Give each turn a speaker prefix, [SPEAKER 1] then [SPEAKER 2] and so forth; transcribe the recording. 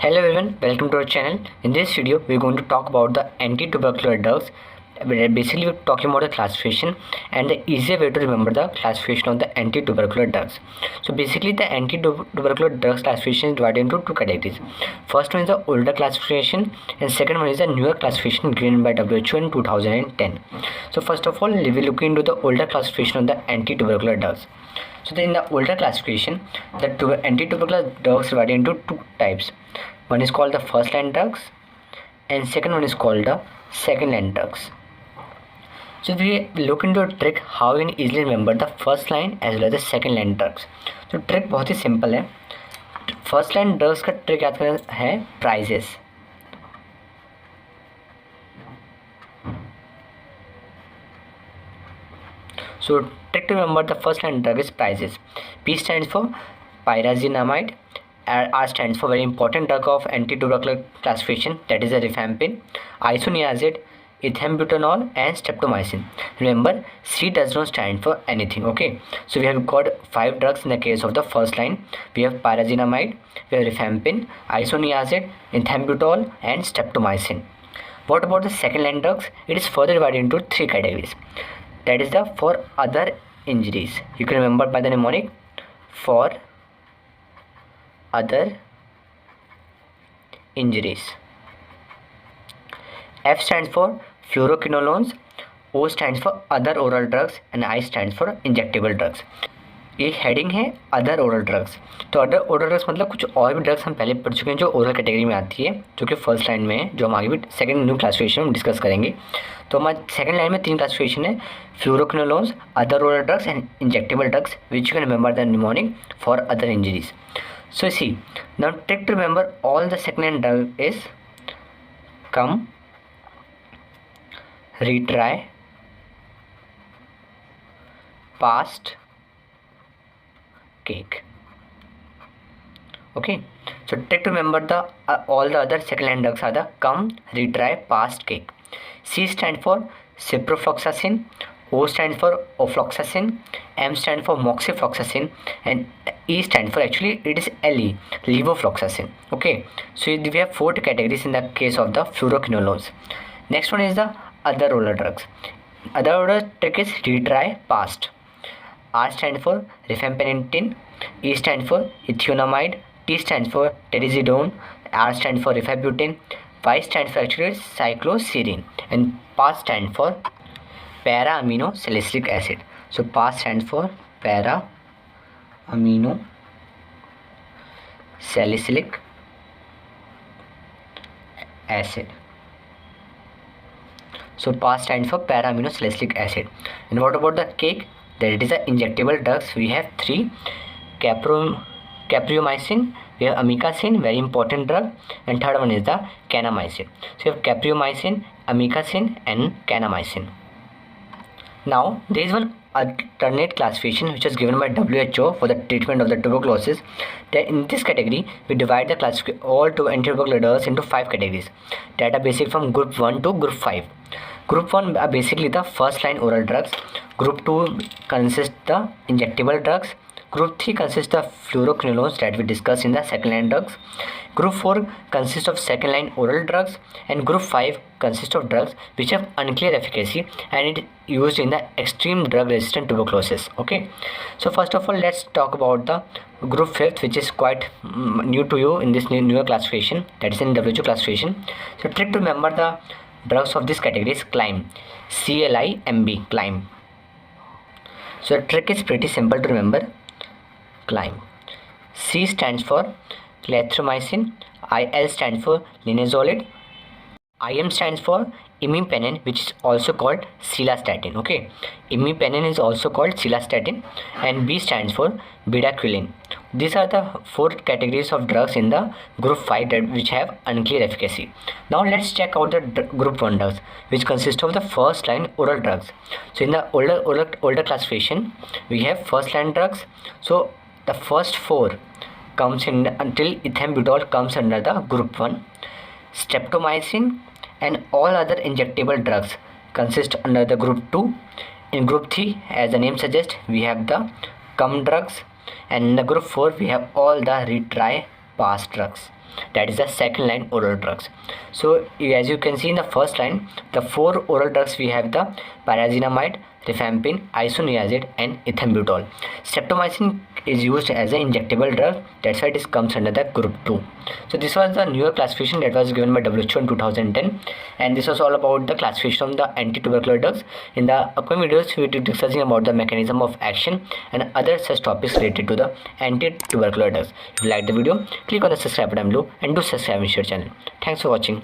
[SPEAKER 1] Hello everyone, welcome to our channel. In this video, we're going to talk about the anti-tubercular drugs. Basically, we're talking about the classification and the easier way to remember the classification of the anti-tubercular drugs. So basically, the anti-tubercular drugs classification is divided into two categories. First one is the older classification, and second one is the newer classification given by WHO in 2010. So first of all, we will look into the older classification of the anti-tubercular drugs. So in the older classification, the anti-tubercular drugs are divided into two types. One is called the first line drugs and second one is called the second line drugs. So we look into a trick how you can easily remember the first line as well as the second line drugs. तो trick बहुत ही simple है. First line drugs का trick याद करना है prices. So trick to remember the first line drug is prices. P stands for pyrazinamide. R stands for very important drug of anti-tubercular classification, that is a rifampin, isoniazid, ethambutol and streptomycin. Remember, C does not stand for anything. Okay, so we have got 5 drugs in the case of the first line. We have pyrazinamide, we have rifampin, isoniazid, ethambutol and streptomycin. What about the second line drugs? It is further divided into 3 categories. That is the for other injuries. You can remember by the mnemonic for other injuries. F stands for fluoroquinolones, O stands for other oral drugs and I stands for injectable drugs. एक heading है other oral drugs. तो other oral drugs मतलब कुछ और भी drugs हम पहले पढ़ चुके हैं जो ओरल कैटेगरी में आती है, जो कि फर्स्ट लाइन में है, जो हम आगे भी सेकंड न्यू क्लासिफिकेशन में डिस्कस करेंगे. तो हमारे सेकंड लाइन में 3 क्लासिफिकेशन है, fluoroquinolones, other oral drugs and injectable drugs which you can remember the mnemonic for other injuries. So see, now trick to remember all the second line drug is come, retry, past, cake. Okay, so trick to remember the all the other second line drugs are the come, retry, past, cake. C stands for ciprofloxacin, O stands for ofloxacin, M stands for moxifloxacin and E stands for, actually it is LE, levofloxacin. Okay, so we have 4 categories in the case of the fluoroquinolones. Next one is the other oral drugs. Other oral trick is retry, past. R stands for rifampicin, E stands for ethionamide, T stands for terazidone, R stands for rifabutin, Y stands for actually cycloserine and PAS stands for para-amino salicylic acid. So PAS stands for para-amino salicylic acid. So PAS stands for para-amino salicylic acid. And what about the cake? That it is a injectable drugs. We have 3: capreomycin, we have amikacin, very important drug, and third one is the kanamycin. So we have capreomycin, amikacin and kanamycin. Now there is one alternate classification which is given by WHO for the treatment of the tuberculosis. That in this category we divide the all anti-tubercular drugs into 5 categories that are basic from group 1 to group 5. Group 1 are basically the first line oral drugs. Group 2 consists the injectable drugs. Group 3 consists of fluoroquinolones that we discussed in the second line drugs. Group 4 consists of second line oral drugs, and group 5 consists of drugs which have unclear efficacy and it is used in the extreme drug resistant tuberculosis. Okay, so first of all let's talk about the group 5th, which is quite new to you in this newer classification, that is in WHO classification. So trick to remember the drugs of this category is CLIMB, CLIMB, CLIMB. So the trick is pretty simple to remember. CLIMB. C stands for clarithromycin, IL stands for linezolid, IM stands for imipenem, which is also called cilastatin. Okay, imipenem is also called cilastatin, and B stands for bedaquiline. These are the 4 categories of drugs in the group 5 which have unclear efficacy. Now let's check out the group 1 drugs, which consist of the first line oral drugs. So in the older classification we have first line drugs. So the first 4 comes in until ethambutol comes under the group 1. Streptomycin and all other injectable drugs consist under the group 2. In group 3, as the name suggests, we have the cum drugs, and in the group 4 we have all the retry pass drugs. that is the second line oral drugs. So as you can see in the first line, the 4 oral drugs we have the pyrazinamide, rifampin, isoniazid and ethambutol. Streptomycin is used as an injectable drug, that's why it comes under the group 2. So this was the newer classification that was given by WHO in 2010, and this was all about the classification of the anti-tubercular drugs. In the upcoming videos we will be discussing about the mechanism of action and other such topics related to the anti-tubercular drugs. If you like the video, click on the subscribe button below and do subscribe and share channel. Thanks for watching.